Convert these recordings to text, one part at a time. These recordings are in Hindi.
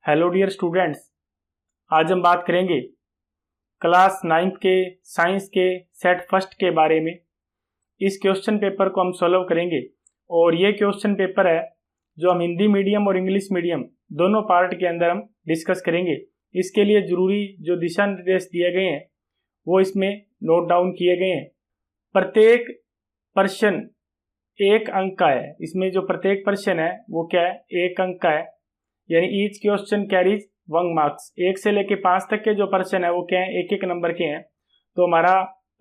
हेलो डियर स्टूडेंट्स, आज हम बात करेंगे क्लास 9th के साइंस के सेट फर्स्ट के बारे में। इस क्वेश्चन पेपर को हम सॉल्व करेंगे और ये क्वेश्चन पेपर है जो हम हिंदी मीडियम और इंग्लिश मीडियम दोनों पार्ट के अंदर हम डिस्कस करेंगे। इसके लिए ज़रूरी जो दिशा निर्देश दिए गए हैं वो इसमें नोट डाउन किए गए हैं। प्रत्येक प्रश्न एक अंक का है। इसमें जो प्रत्येक प्रश्न है वो क्या है, एक अंक का है, यानी ईच क्वेश्चन कैरीज 1 मार्क्स। 1 से लेके 5 तक के जो प्रश्न है वो क्या है, एक एक नंबर के हैं। तो हमारा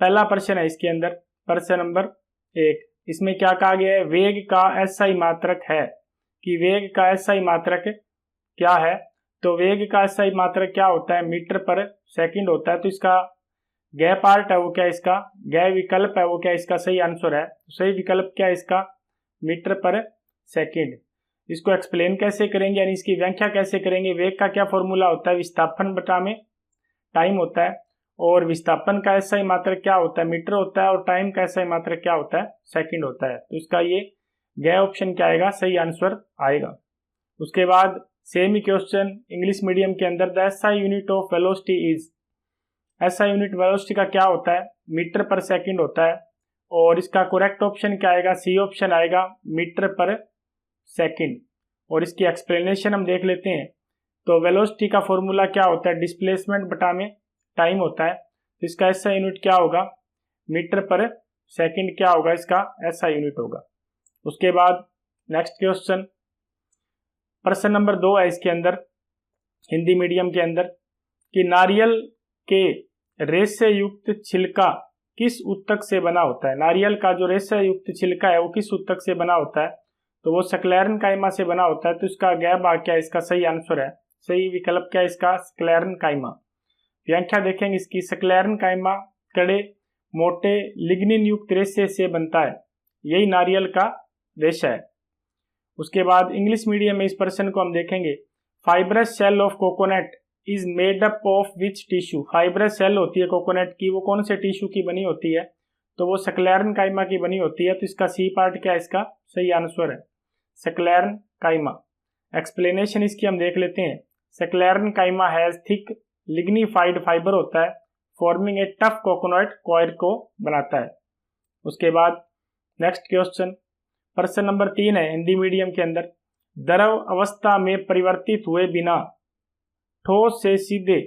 पहला प्रश्न है इसके अंदर, प्रश्न नंबर 1। इसमें क्या कहा गया है, वेग का एसआई मात्रक है कि वेग का एसआई मात्रक क्या है। तो वेग का एसआई मात्रक क्या होता है, मीटर पर सेकंड होता है। तो इसका गै पार्ट है वो क्या, इसका गै विकल्प है वो क्या, इसका सही आंसर है। सही विकल्प क्या है इसका, मीटर पर सेकंड। इसको एक्सप्लेन कैसे करेंगे, यानी इसकी व्याख्या कैसे करेंगे। वेग का क्या फॉर्मूला होता है, विस्थापन बटा में टाइम होता है, और विस्थापन का एसआई मात्रक क्या होता है, मीटर होता है, और टाइम का एसआई मात्रक क्या होता है, सेकंड होता है। तो इसका ये गै ऑप्शन क्या आएगा, सही आंसर आएगा। उसके बाद सेम ही क्वेश्चन इंग्लिश मीडियम के अंदर, the SI unit of velocity is. SI unit velocity का क्या होता है, मीटर पर सेकंड होता है, और इसका करेक्ट ऑप्शन क्या आएगा, सी ऑप्शन आएगा, मीटर पर सेकंड। और इसकी एक्सप्लेनेशन हम देख लेते हैं। तो वेलोसिटी का फॉर्मूला क्या होता है, डिस्प्लेसमेंट बटा में टाइम होता है। तो इसका एसआई यूनिट क्या होगा, मीटर पर सेकंड क्या होगा, इसका एसआई यूनिट होगा। उसके बाद नेक्स्ट क्वेश्चन, प्रश्न नंबर 2 है इसके अंदर, हिंदी मीडियम के अंदर, कि नारियल के रेशे युक्त छिलका किस उत्तक से बना होता है। नारियल का जो रेशे युक्त छिलका है वो किस उत्तक से बना होता है, तो वो स्क्लेरन काइमा से बना होता है। तो इसका गै भाग क्या है, इसका सही आंसर है। सही विकल्प क्या है इसका, स्क्लेरन काइमा। व्याख्या देखेंगे इसकी, स्क्लेरन काइमा कड़े मोटे लिग्निन युक्त रेशे से बनता है, यही नारियल का रेशा है। उसके बाद इंग्लिश मीडियम में इस प्रश्न को हम देखेंगे, fibrous cell of coconut is made up of which tissue. Fibrous cell होती है कोकोनट की, वो कौन से टिश्यू की बनी होती है, तो वो स्क्लेरन काइमा की बनी होती है। तो इसका सी पार्ट क्या है, इसका सही आंसर है, स्क्लेरन काइमा। एक्सप्लेनेशन इसकी हम देख लेते हैं। स्क्लेरन काइमा हैज थिक लिग्निफाइड फाइबर होता है, forming a tough coconut coir को बनाता है। उसके बाद नेक्स्ट क्वेश्चन, प्रश्न नंबर 3 है हिंदी मीडियम के अंदर, द्रव अवस्था में परिवर्तित हुए बिना ठोस से सीधे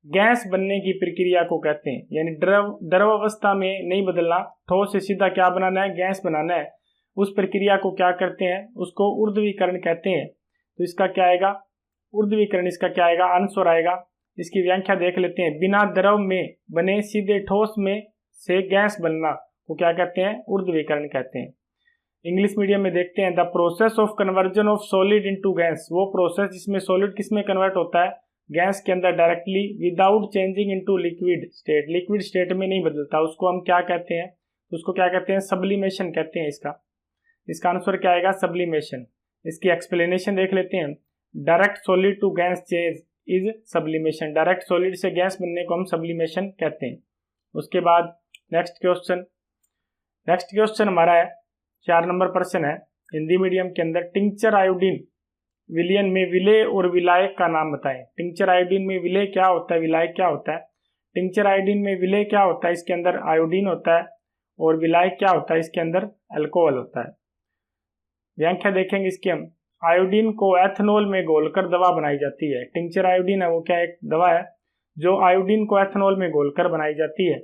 गैस बनने की प्रक्रिया को कहते हैं। यानी द्रव अवस्था में नहीं बदलना, ठोस से सीधा क्या बनाना है, गैस बनाना है। उस प्रक्रिया को क्या करते हैं, उसको ऊर्ध्वीकरण कहते हैं। तो इसका क्या आएगा, ऊर्ध्वीकरण इसका क्या आएगा, आंसर आएगा। इसकी व्याख्या देख लेते हैं, बिना द्रव में बने सीधे ठोस में से गैस बनना को क्या कहते हैं, ऊर्ध्वीकरण कहते हैं। इंग्लिश मीडियम में देखते हैं, the process of conversion of solid into gas, वो प्रोसेस जिसमें सॉलिड किसमें कन्वर्ट होता है, गैस के अंदर directly, without changing into liquid state, liquid state में नहीं बदलता, उसको हम क्या कहते हैं, उसको क्या कहते हैं, सब्लिमेशन कहते हैं। इसका आंसर क्या आएगा, सब्लिमेशन। इसकी एक्सप्लेनेशन देख लेते हैं, direct solid to gas change is sublimation, direct solid से गैस बनने को हम सब्लिमेशन कहते हैं। उसके बाद नेक्स्ट क्वेश्चन हमारा है 4 नंबर प्रश्न है हिंदी मीडियम के अंदर, टिंचर आयोडीन विलयन में विलेय और विलायक का नाम बताएं। टिंचर आयोडीन में विलेय क्या होता है, विलायक क्या होता है। टिंचर आयोडीन में विलेय क्या होता है, इसके अंदर आयोडीन होता है, और विलायक क्या होता है, इसके अंदर अल्कोहल होता है। व्याख्या देखेंगे इसकी हम, आयोडीन को एथेनॉल में घोलकर दवा बनाई जाती है। टिंचर आयोडीन है वो क्या, एक दवा है जो आयोडीन को एथेनॉल में घोलकर बनाई जाती है।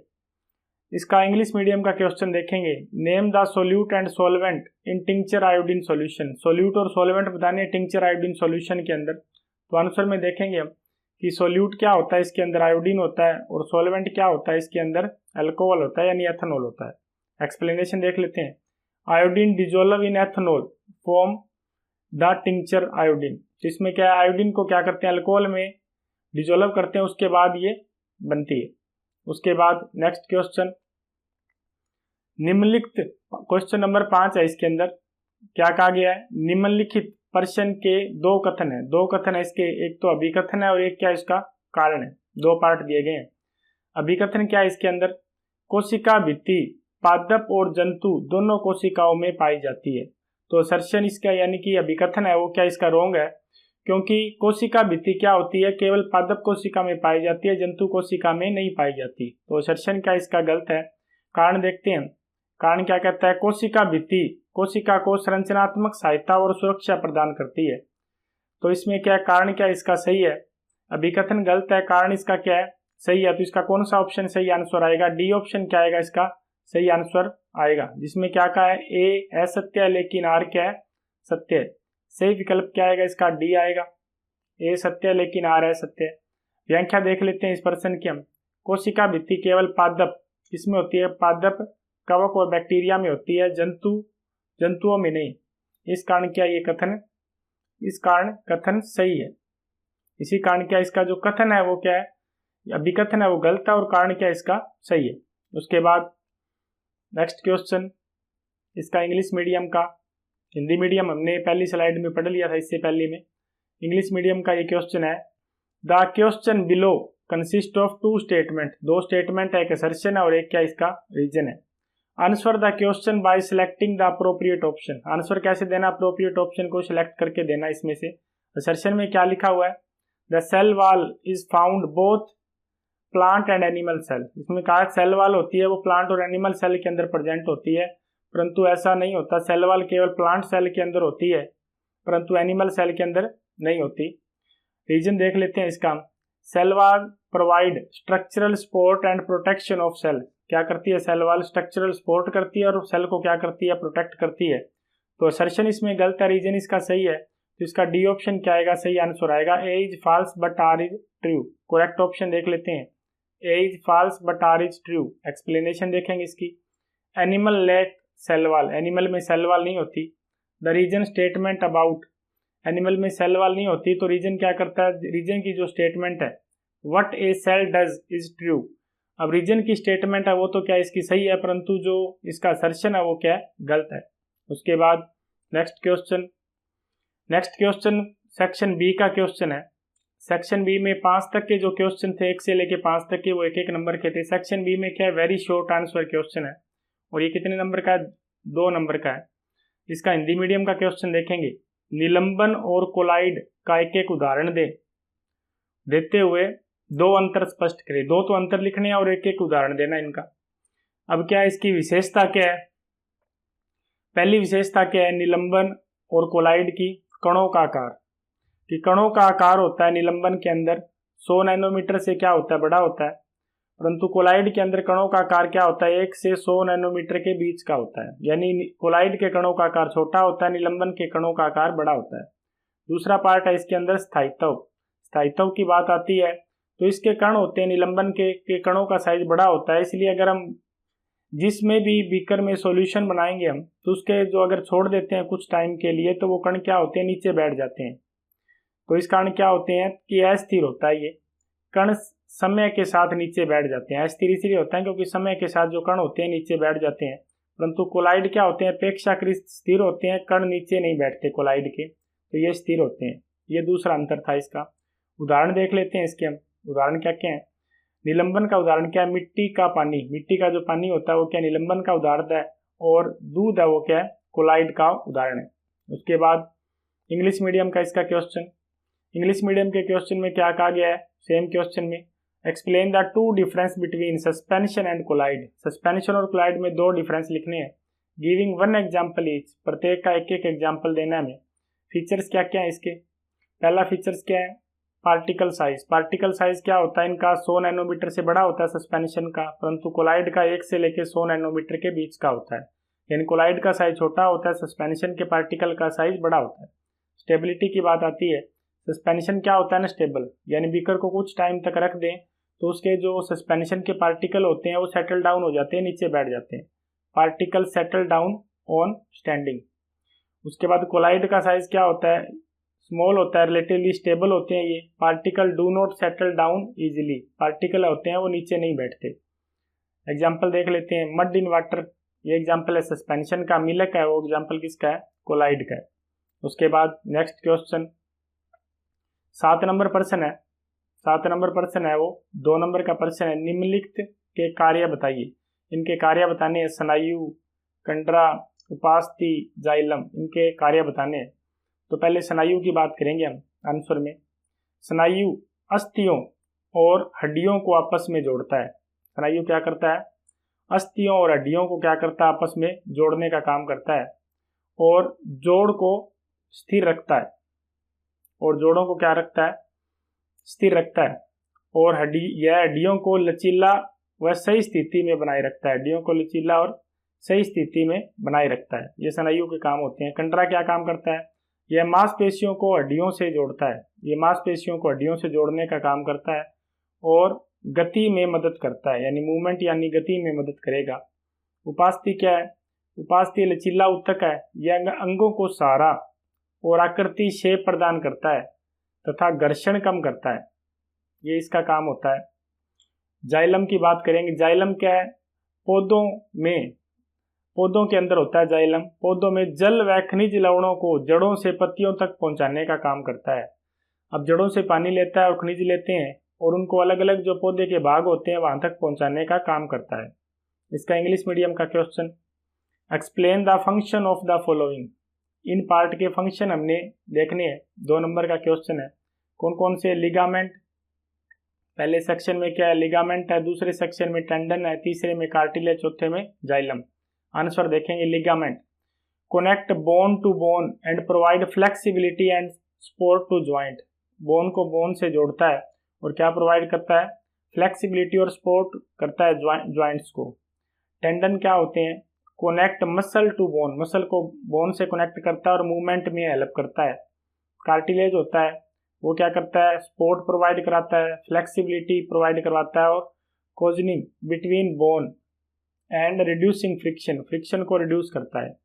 इसका इंग्लिश मीडियम का क्वेश्चन देखेंगे, name the solute and solvent in tincture iodine solution. Solute और सॉल्वेंट बताने टिंचर आयोडीन सॉल्यूशन के अंदर। तो आंसर में देखेंगे हम कि सोल्यूट क्या होता है, इसके अंदर आयोडीन होता है, और सॉल्वेंट क्या होता है, इसके अंदर अल्कोहल होता है, यानी एथेनॉल होता है। एक्सप्लेनेशन देख लेते हैं, iodine dissolve in ethanol form the tincture iodine. तो इसमें क्या है, आयोडीन को क्या करते हैं, अल्कोहल में डिजोल्व करते हैं, उसके बाद ये बनती है। उसके बाद नेक्स्ट क्वेश्चन, निम्नलिखित क्वेश्चन नंबर 5 है इसके अंदर, क्या कहा गया है, निम्नलिखित प्रश्न के 2 कथन है। 2 कथन है इसके, एक तो अभिकथन है और एक क्या इसका कारण है। 2 पार्ट दिए गए हैं। अभिकथन क्या है इसके अंदर, कोशिका भित्ति पादप और जंतु दोनों कोशिकाओं में पाई जाती है। तो असर्शन इसका यानी कि अभिकथन है वो क्या इसका रोंग है, क्योंकि कोशिका भित्ति क्या होती है, केवल पादप कोशिका में पाई जाती है, जंतु कोशिका में नहीं पाई जाती। तो असर्शन क्या इसका गलत है। कारण देखते हैं, कारण क्या कहता है, कोशिका भित्ति कोशिका को संरचनात्मक सहायता और सुरक्षा प्रदान करती है। तो इसमें क्या कारण क्या इसका सही है, अभिकथन गलत है, कारण इसका क्या है सही है। तो इसका कौन सा ऑप्शन सही आंसर आएगा, डी ऑप्शन क्या आएगा इसका सही आंसर आएगा, जिसमें क्या कहा है ए असत्य है लेकिन आर क्या है सत्य है। सही विकल्प क्या आएगा इसका डी आएगा, ए सत्य है लेकिन आर है सत्य है। व्याख्या देख लेते हैं इस प्रश्न की हम। कोशिका भित्ति केवल पादप किसमें होती है, पादप कवक और बैक्टीरिया में होती है, जंतुओं में नहीं। इस कारण क्या ये कथन, इस कारण कथन सही है। इसी कारण क्या इसका जो कथन है वो क्या है, अभिकथन है वो गलत है, और कारण क्या इसका सही है। उसके बाद नेक्स्ट क्वेश्चन इसका इंग्लिश मीडियम का, हिंदी मीडियम हमने पहली स्लाइड में पढ़ लिया था इससे पहले में। इंग्लिश मीडियम का ये क्वेश्चन है, the question below consist of two statement, दो स्टेटमेंट है, एक असर्शन है और एक क्या इसका रीजन है। Answer the question by selecting the appropriate option, answer कैसे देना, अप्रोप्रिएट ऑप्शन को सिलेक्ट करके देना। इसमें से असर्शन में क्या लिखा हुआ है, the cell wall is found both plant and animal cell, इसमें कहा सेल वॉल होती है वो प्लांट और एनिमल सेल के अंदर प्रेजेंट होती है, परंतु ऐसा नहीं होता, सेल वॉल केवल प्लांट सेल के अंदर होती है परंतु एनिमल सेल के अंदर नहीं होती। रीजन देख लेते हैं इसका, cell wall provide structural support and protection of cell, क्या करती है सेल वॉल स्ट्रक्चरल सपोर्ट करती है और सेल को क्या करती है प्रोटेक्ट करती है। तो असर्शन इसमें गलत है, रीजन इसका सही है, तो इसका डी ऑप्शन क्या आएगा सही आंसर आएगा, A is false but R is true. Correct option देख लेते हैं, A is false but R is true. Explanation देखेंगे इसकी, animal lack cell wall, animal में सेल वॉल नहीं होती। The reason statement about, animal में सेल वॉल नहीं होती तो रीजन क्या करता है, रीजन की जो स्टेटमेंट है what a cell does is true. अब रीजन की स्टेटमेंट है वो तो क्या इसकी सही है, परंतु जो इसका असर्शन है वो क्या है गलत है। उसके बाद नेक्स्ट क्वेश्चन सेक्शन बी का क्वेश्चन है। सेक्शन बी में 5 तक के जो क्वेश्चन थे 1 से लेके 5 तक के वो एक एक नंबर के थे। सेक्शन बी में क्या है वेरी शॉर्ट आंसर क्वेश्चन है, और ये कितने नंबर का है 2 नंबर का है। इसका हिंदी मीडियम का क्वेश्चन देखेंगे, निलंबन और कोलाइड का एक एक उदाहरण देते हुए 2 अंतर स्पष्ट करें। 2 तो अंतर लिखने हैं और एक एक उदाहरण देना इनका। अब क्या इसकी विशेषता क्या है, पहली विशेषता क्या है निलंबन और कोलाइड की, कणों का आकार, कि कणों का आकार होता है निलंबन के अंदर 100 नैनोमीटर से क्या होता है बड़ा होता है, परंतु कोलाइड के अंदर कणों का आकार क्या होता है 1 से 100 नैनोमीटर के बीच का होता है, यानी कोलाइड के कणों का आकार छोटा होता है, निलंबन के कणों का आकार बड़ा होता है। दूसरा पार्ट है इसके अंदर स्थायित्व की बात आती है, तो इसके कण होते हैं निलंबन के कणों का साइज बड़ा होता है, इसलिए अगर हम जिसमें भी बीकर में सॉल्यूशन बनाएंगे हम तो उसके जो अगर छोड़ देते हैं कुछ टाइम के लिए तो वो कण क्या होते हैं नीचे बैठ जाते हैं। तो इस कारण क्या होते हैं कि अस्थिर होता है, ये कण समय के साथ नीचे बैठ जाते हैं। अस्थिर इसलिए होता है क्योंकि समय के साथ जो कण होते हैं नीचे बैठ जाते हैं, परंतु कोलाइड क्या होते हैं अपेक्षाकृत स्थिर होते हैं, कण नीचे नहीं बैठते कोलाइड के, तो ये स्थिर होते हैं। ये दूसरा अंतर था इसका। उदाहरण देख लेते हैं इसके हम, उदाहरण क्या क्या है, निलंबन का उदाहरण क्या है मिट्टी का पानी, मिट्टी का जो पानी होता है वो क्या निलंबन का उदाहरण है, और दूध है वो क्या है कोलाइड का उदाहरण है। उसके बाद इंग्लिश मीडियम का इसका क्वेश्चन, इंग्लिश मीडियम के क्वेश्चन में क्या कहा गया है, सेम क्वेश्चन में explain the 2 difference between suspension and colloid, suspension और कोलाइड में 2 डिफरेंस लिखने हैं, गिविंग 1 एग्जाम्पल ईच, प्रत्येक का एक एक एग्जाम्पल देना है हमें। फीचर्स क्या क्या है इसके, पहला फीचर्स क्या है पार्टिकल साइज, पार्टिकल साइज क्या होता है इनका 100 नैनोमीटर से बड़ा होता है सस्पेंशन का, परंतु कोलाइड का 1 से लेकर 100 नैनोमीटर के बीच का होता है, यानी कोलाइड का साइज छोटा होता है, सस्पेंशन के पार्टिकल का साइज बड़ा होता है। स्टेबिलिटी की बात आती है, सस्पेंशन क्या होता है ना स्टेबल, यानी बीकर को कुछ टाइम तक रख दें तो उसके जो सस्पेंशन के पार्टिकल होते हैं वो सेटल डाउन हो जाते हैं, नीचे बैठ जाते हैं, particle settle down on standing. उसके बाद कोलाइड का साइज क्या होता है स्मॉल होता है, रिलेटिवली स्टेबल होते हैं ये, particle do not settle down easily, particle होते हैं वो नीचे नहीं बैठते। एग्जाम्पल देख लेते हैं, मड इन वाटर ये एग्जाम्पल है सस्पेंशन का, मिल्क है वो एग्जाम्पल किसका है कोलाइड का है। उसके बाद नेक्स्ट क्वेश्चन 7 नंबर प्रश्न है, 7 नंबर प्रश्न है वो 2 नंबर का प्रश्न है, निम्नलिखित के कार्य बताइए, इनके कार्य बताने हैं, स्नायु कंडरा उपास्थि जाइलम, इनके कार्य बताने हैं। तो पहले स्नायु की बात करेंगे हम। आंसर में। स्नायु अस्थियों और हड्डियों को आपस में जोड़ता है। स्नायु क्या करता है? अस्थियों और हड्डियों को क्या करता है? आपस में जोड़ने का काम करता है और जोड़ को स्थिर रखता है। और जोड़ों को क्या रखता है? स्थिर रखता है। और यह हड्डियों को लचीला व सही स्थिति में बनाए रखता है। हड्डियों को लचीला और सही स्थिति में बनाए रखता है। ये स्नायु के काम होते हैं। कंडरा क्या काम करता है? यह मांसपेशियों को हड्डियों से जोड़ता है। ये मांसपेशियों को हड्डियों से जोड़ने का काम करता है और गति में मदद करता है, यानी मूवमेंट यानी गति में मदद करेगा। उपास्थि क्या है? उपास्थि लचीला ऊतक है। यह अंगों को सहारा और आकृति शेप प्रदान करता है तथा घर्षण कम करता है। ये इसका काम होता है। जाइलम की बात करेंगे। जाइलम क्या है? पौधों के अंदर होता है जाइलम। पौधों में जल व खनिज लवणों को जड़ों से पत्तियों तक पहुंचाने का काम करता है। अब जड़ों से पानी लेता है और खनिज लेते हैं और उनको अलग अलग जो पौधे के भाग होते हैं वहां तक पहुंचाने का काम करता है। इसका इंग्लिश मीडियम का question, explain the function of the following. In part के फंक्शन हमने देखने हैं। 2 नंबर का क्वेश्चन है। कौन कौन से? लिगामेंट, पहले सेक्शन में क्या है? लिगामेंट है, दूसरे सेक्शन में टेंडन है, तीसरे में कार्टिलेज, चौथे में जाइलम। आंसर देखेंगे। Ligament connect bone to bone and provide flexibility and support to joint. Bone को बोन से जोड़ता है और क्या प्रोवाइड करता है? फ्लेक्सिबिलिटी और सपोर्ट करता है ज्वाइंट्स को। टेंडन क्या होते हैं? Connect muscle to bone, muscle को बोन से कनेक्ट करता है और मूवमेंट में हेल्प करता है। कार्टिलेज होता है, वो क्या करता है? सपोर्ट प्रोवाइड कराता है, फ्लेक्सिबिलिटी प्रोवाइड करवाता है और cushioning between bone and reducing friction, friction को रिड्यूस करता है।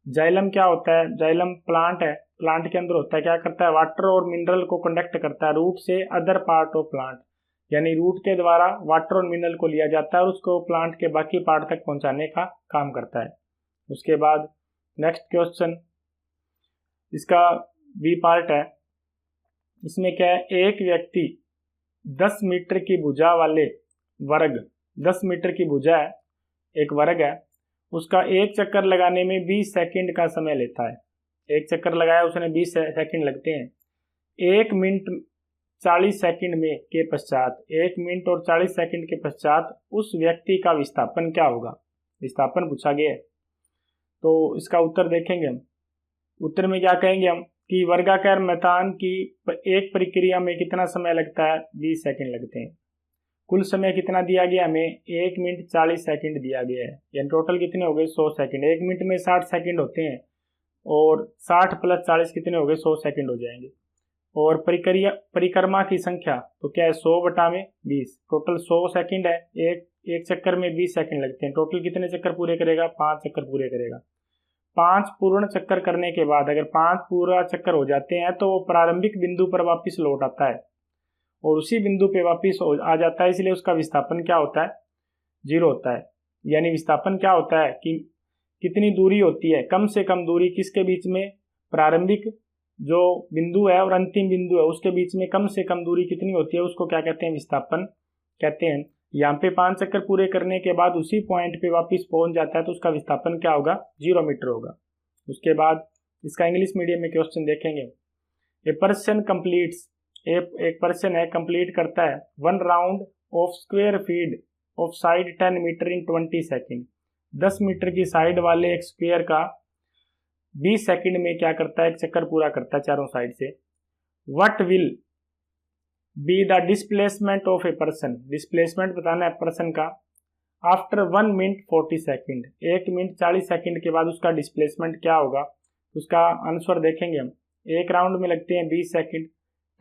जाइलम क्या होता है? जाइलम प्लांट है, प्लांट के अंदर होता है, क्या करता है? वाटर और मिनरल को कंडक्ट करता है रूट से अदर पार्ट ऑफ प्लांट, यानी रूट के द्वारा वाटर और मिनरल को लिया जाता है और उसको प्लांट के बाकी पार्ट तक पहुंचाने का काम करता है। उसके बाद नेक्स्ट क्वेश्चन, इसका बी पार्ट है। इसमें क्या है? एक व्यक्ति 10 मीटर की भुजा वाले वर्ग, 10 मीटर की भुजा है, एक वर्ग है, उसका एक चक्कर लगाने में 20 सेकंड का समय लेता है। एक चक्कर लगाया उसने, 20 सेकंड लगते हैं। 1 मिनट 40 सेकंड में के पश्चात, 1 मिनट और 40 सेकंड के पश्चात उस व्यक्ति का विस्थापन क्या होगा? विस्थापन पूछा गया है। तो इसका उत्तर देखेंगे हम। उत्तर में क्या कहेंगे हम कि वर्गाकार मैदान की एक प्रक्रिया में कितना समय लगता है? 20 सेकंड लगते हैं। कुल समय कितना दिया गया हमें? 1 मिनट 40 सेकंड दिया गया है, यानी टोटल कितने हो गए? 100 सेकंड। 1 मिनट में 60 सेकंड होते हैं और 60 प्लस 40 कितने हो गए? 100 सेकंड हो जाएंगे। और परिक्रमा की संख्या तो क्या है? 100 बटा में 20, टोटल 100 सेकंड है। एक चक्कर में 20 सेकंड लगते हैं। टोटल कितने चक्कर पूरे करेगा? 5 चक्कर पूरे करेगा। 5 पूर्ण चक्कर करने के बाद अगर 5 पूरा चक्कर हो जाते हैं तो वो प्रारंभिक बिंदु पर वापस लौट आता है और उसी बिंदु पे वापस आ जाता है, इसलिए उसका विस्थापन क्या होता है? 0 होता है। यानी विस्थापन क्या होता है कि कितनी दूरी होती है? कम से कम दूरी किसके बीच में? प्रारंभिक जो बिंदु है और अंतिम बिंदु है उसके बीच में कम से कम दूरी कितनी होती है? उसको क्या कहते हैं? विस्थापन कहते हैं। यहाँ पे 5 चक्कर पूरे करने के बाद उसी पॉइंट पे वापस पहुंच जाता है तो उसका विस्थापन क्या होगा? 0 मीटर होगा। उसके बाद इसका इंग्लिश मीडियम में क्वेश्चन देखेंगे। ए पर्सन कंप्लीट्स, एक पर्सन है, कंप्लीट करता है 1 round of square feet of side 10 metre in 20 second. 10 metre की साइड वाले एक स्क्वायर का 20 सेकंड में क्या करता है? एक चक्कर पूरा करता है चारों साइड से। What will be the displacement of a person, displacement बताना है पर्सन का after 1 minute 40 second, 1 minute 40 second के बाद उसका डिस्प्लेसमेंट क्या होगा? उसका आंसर देखेंगे हम। एक राउंड में लगते हैं 20 सेकंड,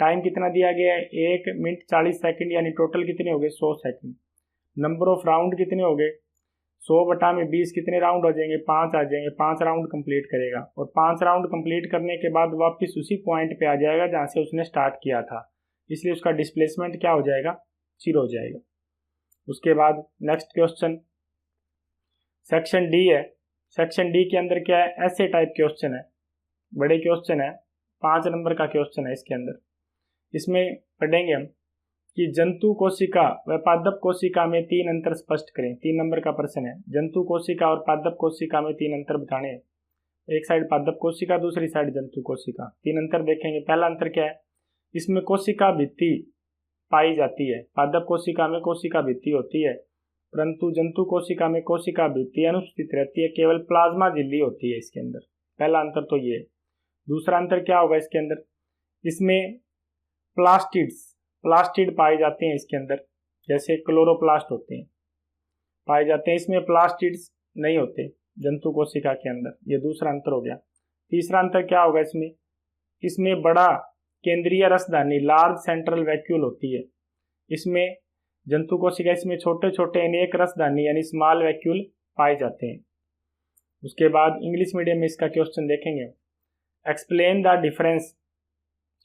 टाइम कितना दिया गया है? 1 मिनट 40 सेकंड, यानी टोटल कितने हो गए? 100 सेकंड। नंबर ऑफ राउंड कितने हो गए? 100 बटा में 20 कितने राउंड हो जाएंगे? 5 आ जाएंगे। 5 राउंड कंप्लीट करेगा और 5 राउंड कंप्लीट करने के बाद वापस उसी पॉइंट पे आ जाएगा जहां से उसने स्टार्ट किया था, इसलिए उसका डिस्प्लेसमेंट क्या हो जाएगा? 0 हो जाएगा। उसके बाद नेक्स्ट क्वेश्चन सेक्शन डी है। सेक्शन डी के अंदर क्या है? ऐसे टाइप क्वेश्चन है, बड़े क्वेश्चन है, 5 नंबर का क्वेश्चन है इसके अंदर। इसमें पढ़ेंगे हम कि जंतु कोशिका व पादप कोशिका में 3 अंतर स्पष्ट करें। 3 नंबर का प्रश्न है। जंतु कोशिका और पादप कोशिका में 3 अंतर बताने हैं। एक साइड पादप कोशिका, दूसरी साइड जंतु कोशिका। 3 अंतर देखेंगे। पहला अंतर क्या है? इसमें कोशिका भित्ति पाई जाती है। पादप कोशिका में कोशिका भित्ति होती है, परंतु जंतु कोशिका में कोशिका भित्ति अनुपस्थित रहती है, केवल प्लाज्मा झिल्ली होती है इसके अंदर। पहला अंतर तो ये है। दूसरा अंतर क्या होगा इसके अंदर, इसमें प्लास्टिड पाए जाते हैं इसके अंदर, जैसे क्लोरोप्लास्ट होते हैं पाए जाते हैं, इसमें प्लास्टिड्स नहीं होते जंतु कोशिका के अंदर। ये दूसरा अंतर हो गया। तीसरा अंतर क्या होगा इसमें बड़ा केंद्रीय रसधानी लार्ज सेंट्रल वैक्यूल होती है। इसमें जंतु कोशिका इसमें छोटे छोटे अनेक रसधानी यानी स्मॉल वैक्यूल पाए जाते हैं। उसके बाद इंग्लिश मीडियम में इसका क्वेश्चन देखेंगे, एक्सप्लेन द डिफरेंस।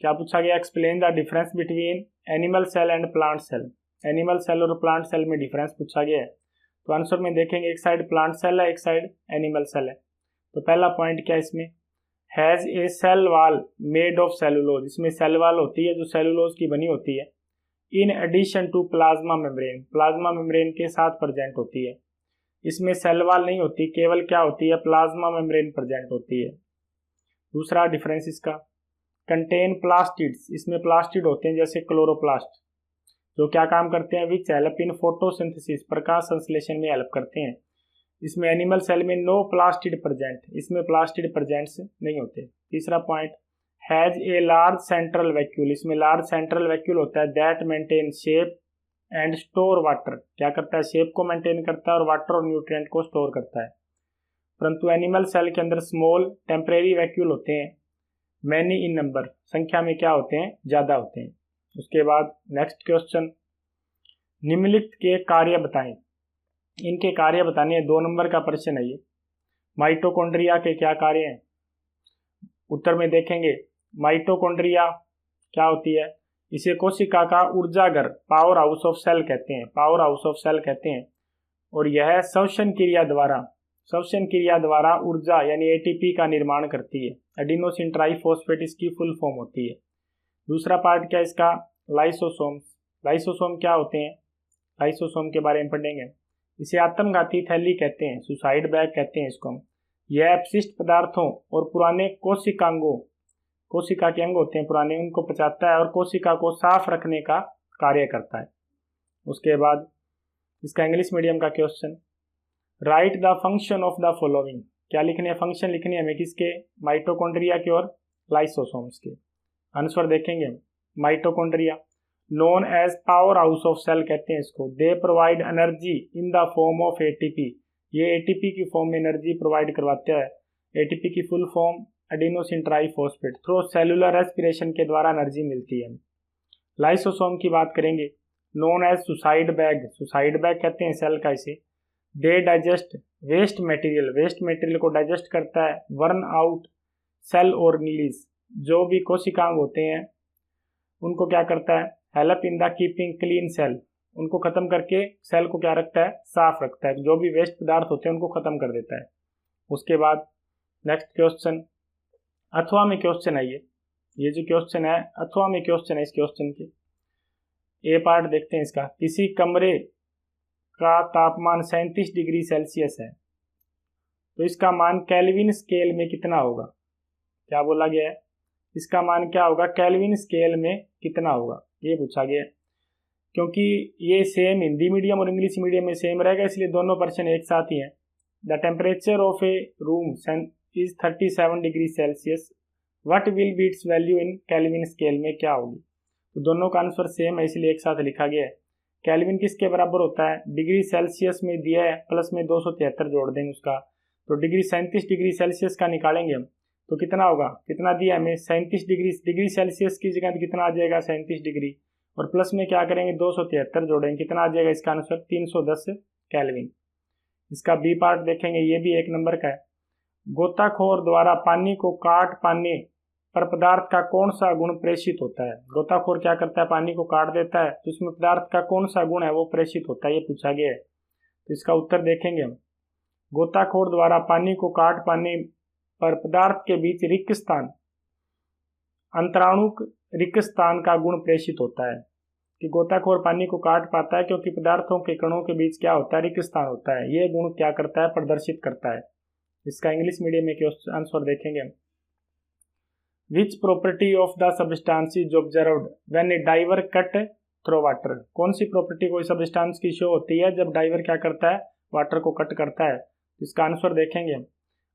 क्या पूछा गया, explain the difference between animal cell and plant cell. Animal cell और प्लांट सेल में डिफरेंस पूछा गया है। तो आंसर में देखेंगे, एक साइड प्लांट सेल है, एक साइड एनिमल सेल है। तो पहला पॉइंट क्या है इसमें, has a cell wall made of cellulose. इसमें सेल वॉल होती है जो सेलुलोज की बनी होती है। In addition to plasma membrane, plasma membrane के साथ प्रेजेंट होती है। इसमें सेल वॉल नहीं होती, केवल क्या होती है, प्लाज्मा मेम्ब्रेन प्रेजेंट होती है। दूसरा डिफरेंस इसका, कंटेन प्लास्टिड्स। इसमें प्लास्टिड होते हैं जैसे क्लोरोप्लास्ट, जो क्या काम करते हैं, विच हेल्प इन फोटोसिंथेसिस, प्रकाश संश्लेषण में हेल्प करते हैं। इसमें एनिमल सेल में नो प्लास्टिड प्रेजेंट, इसमें प्लास्टिड प्रेजेंट्स नहीं होते। तीसरा point, has a large central vacuole. इसमें लार्ज सेंट्रल वैक्यूल होता है that maintain shape and store water. क्या करता है, शेप को मेंटेन करता है और वाटर और न्यूट्रिएंट को स्टोर करता है। परंतु एनिमल सेल के अंदर स्मॉल टेम्परेरी वैक्यूल होते हैं, मैनी इन नंबर, संख्या में क्या होते हैं, ज्यादा होते हैं। उसके बाद नेक्स्ट क्वेश्चन, निम्नलिखित के कार्य बताएं। इनके कार्य बताने हैं, 2 नंबर का प्रश्न है ये। माइटोकॉन्ड्रिया के क्या कार्य हैं, उत्तर में देखेंगे, माइटोकॉन्ड्रिया क्या होती है, इसे कोशिका का ऊर्जाघर, पावर हाउस ऑफ सेल कहते हैं, पावर हाउस ऑफ सेल कहते हैं। और यह श्वसन क्रिया द्वारा ऊर्जा यानी एटीपी का निर्माण करती है। एडिनोसिन ट्राइफॉस्फेट इसकी फुल फॉर्म होती है। दूसरा पार्ट क्या है इसका, लाइसोसोम्स। लाइसोसोम क्या होते हैं, लाइसोसोम के बारे में पढ़ेंगे। इसे आत्मघाती थैली कहते हैं, सुसाइड बैग कहते हैं इसको हम। यह अपशिष्ट पदार्थों और पुराने कोशिकांगों, कोशिका के अंग होते हैं पुराने, उनको पचाता है और कोशिका को साफ रखने का कार्य करता है। उसके बाद इसका इंग्लिश मीडियम का question, right the function of the following. क्या लिखने हैं, फंक्शन लिखने हमें किसके, माइटोकॉन्ड्रिया के और लाइसोसोम्स के। आंसर देखेंगे, mitochondria known as power house of cell कहते हैं इसको। They provide energy in the form of ATP. ये एटीपी की फॉर्म में एनर्जी प्रोवाइड करवाता है। एटीपी की full form adenosine triphosphate. Through cellular respiration के द्वारा एनर्जी मिलती है। लाइसोसोम की बात करेंगे, known as suicide bag. Suicide bag कहते हैं सेल का इसे। They digest waste material, waste material को डाइजेस्ट करता है। वर्न आउट सेल ऑर्गेनीज, जो भी कोशिकांग होते हैं उनको क्या करता है, help in the keeping clean cell, उनको खत्म करके सेल को क्या रखता है, साफ रखता है। जो भी वेस्ट पदार्थ होते हैं उनको खत्म कर देता है। उसके बाद नेक्स्ट क्वेश्चन, अथवा में क्वेश्चन है ये जो क्वेश्चन है अथवा में क्वेश्चन है। इस क्वेश्चन के ए पार्ट देखते हैं इसका, किसी कमरे का तापमान 37 डिग्री सेल्सियस है तो इसका मान केल्विन स्केल में कितना होगा। क्या बोला गया है, इसका मान क्या होगा, केल्विन स्केल में कितना होगा, ये पूछा गया है। क्योंकि ये सेम हिंदी मीडियम और इंग्लिश मीडियम में सेम रहेगा, इसलिए दोनों पर्सन एक साथ ही हैं। The temperature of A room is 37 degree Celsius, what will be it's value in kelvin scale में क्या होगी। तो दोनों का आंसर सेम है, इसलिए एक साथ लिखा गया है। केल्विन किसके बराबर होता है, डिग्री सेल्सियस में दिया है, प्लस में 273 जोड़ देंगे उसका, तो डिग्री 37 डिग्री सेल्सियस का निकालेंगे हम तो कितना होगा, कितना दिया हमें 37 डिग्री सेल्सियस की जगह कितना आ जाएगा 37 डिग्री, और प्लस में क्या करेंगे 273 जोड़ेंगे, कितना आ जाएगा इसका आंसर 310 केल्विन। इसका बी पार्ट देखेंगे, ये भी 1 नंबर का है। गोताखोर द्वारा पानी को काट पाने पर पदार्थ का कौन सा गुण प्रेषित होता है। गोताखोर क्या करता है, पानी को काट देता है तो उसमें पदार्थ का कौन सा गुण है वो प्रेषित होता है, ये पूछा गया है। तो इसका उत्तर देखेंगे हम, गोताखोर द्वारा पानी को काट पाने पर पदार्थ के बीच रिक्त स्थान, अंतराणुक रिक्त स्थान का गुण प्रेषित होता है। कि गोताखोर पानी को काट पाता है क्योंकि पदार्थों के कणों के बीच क्या होता है, रिक्त स्थान होता है। ये गुण क्या करता है, प्रदर्शित करता है। इसका इंग्लिश मीडियम में आंसर देखेंगे हम, which property of the substance is observed when a diver cut through water. कौन सी प्रॉपर्टी कोई सब्सटेंस की शो होती है जब डाइवर क्या करता है, वाटर को कट करता है। इसका आंसर देखेंगे हम।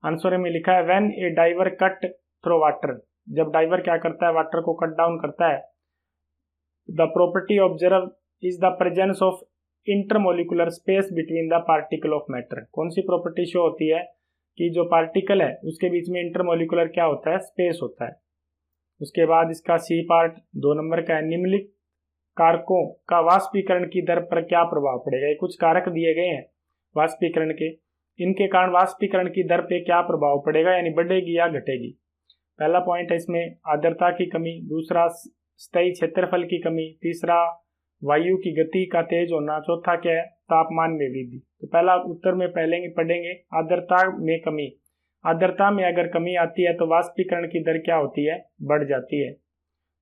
आंसर में लिखा है when a diver cut through water, जब डाइवर क्या करता है, वाटर को कट डाउन करता है। The property observe is the presence of intermolecular space between the particle of matter. कौन सी प्रॉपर्टी शो होती है कि जो पार्टिकल है उसके बीच में इंटरमोलिकुलर क्या होता है, स्पेस होता है। उसके बाद इसका सी पार्ट 2 नंबर का है, निम्नलिखित कारकों का वाष्पीकरण की दर पर क्या प्रभाव पड़ेगा। ये कुछ कारक दिए गए हैं वाष्पीकरण के, इनके कारण वाष्पीकरण की दर पे क्या प्रभाव पड़ेगा, यानी बढ़ेगी या घटेगी। पहला पॉइंट है इसमें आर्द्रता की कमी, दूसरा स्थायी क्षेत्रफल की कमी, तीसरा वायु की गति का तेज होना, चौथा क्या है, तापमान में वृद्धि। तो पहला उत्तर में पहले पढ़ेंगे आर्द्रता में कमी। आर्द्रता में अगर कमी आती है तो वाष्पीकरण की दर क्या होती है, बढ़ जाती है।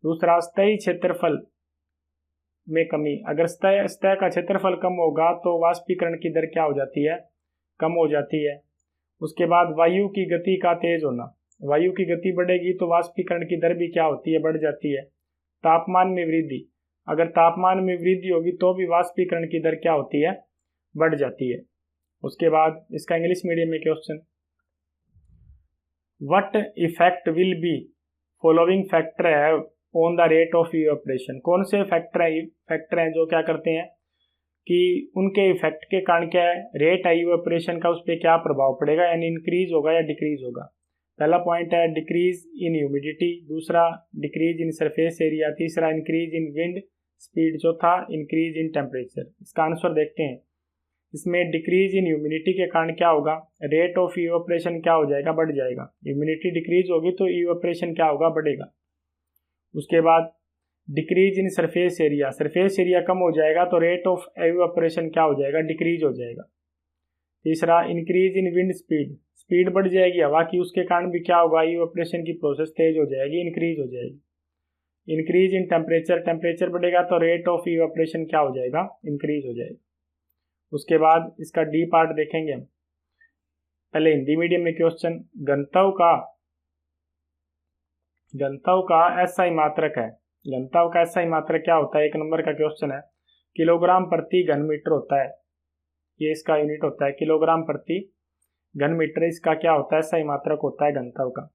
दूसरा स्थायी क्षेत्रफल में कमी, अगर सतह का क्षेत्रफल कम होगा तो वाष्पीकरण की दर क्या हो जाती है, कम हो जाती है। उसके बाद वायु की गति का तेज होना, वायु की गति बढ़ेगी तो वाष्पीकरण की दर भी क्या होती है, बढ़ जाती है। तापमान में वृद्धि, अगर तापमान में वृद्धि होगी तो भी वाष्पीकरण की दर क्या होती है, बढ़ जाती है। उसके बाद इसका इंग्लिश मीडियम में question, what effect will be following factor have on the rate of evaporation. कौन से फैक्टर हैं जो क्या करते हैं कि उनके इफेक्ट के कारण क्या है, रेट है इवेपोरेशन का उस पर क्या प्रभाव पड़ेगा, यानी इंक्रीज होगा या डिक्रीज होगा। पहला पॉइंट है डिक्रीज इन ह्यूमिडिटी, दूसरा डिक्रीज इन सरफेस एरिया, तीसरा इंक्रीज इन विंड स्पीड, चौथा इंक्रीज इन टेम्परेचर। इसका आंसर देखते हैं। इसमें डिक्रीज इन ह्यूमिडिटी के कारण क्या होगा, रेट ऑफ इवेपोरेशन क्या हो जाएगा, बढ़ जाएगा। ह्यूमिडिटी डिक्रीज होगी तो इवेपोरेशन क्या होगा, बढ़ेगा। उसके बाद decrease in surface area, surface area कम हो जाएगा तो रेट ऑफ इवेपोरेशन क्या हो जाएगा, डिक्रीज हो जाएगा। तीसरा increase in wind speed, speed बढ़ जाएगी हवा की, उसके कारण भी क्या होगा, इवेपोरेशन की प्रोसेस तेज हो जाएगी, इंक्रीज हो जाएगी। इंक्रीज इन टेम्परेचर, टेम्परेचर बढ़ेगा तो रेट ऑफ इवेपोरेशन क्या हो जाएगा, इंक्रीज हो जाएगा। उसके बाद इसका डी पार्ट देखेंगे हम। पहले हिंदी मीडियम में क्वेश्चन, घनत्व का एसआई मात्रक है। घनत्व का एसआई मात्रक क्या होता है, 1 नंबर का क्वेश्चन है। किलोग्राम प्रति घन मीटर होता है, ये इसका यूनिट होता है, किलोग्राम प्रति घन मीटर इसका क्या होता है, एसआई मात्रक होता है घनत्व का।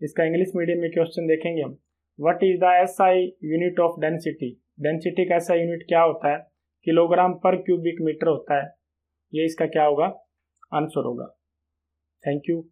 इसका इंग्लिश मीडियम में क्वेश्चन देखेंगे हम, what is the SI unit of density. Density का एसआई यूनिट क्या होता है, किलोग्राम पर क्यूबिक मीटर होता है। ये इसका क्या होगा, आंसर होगा। Thank you.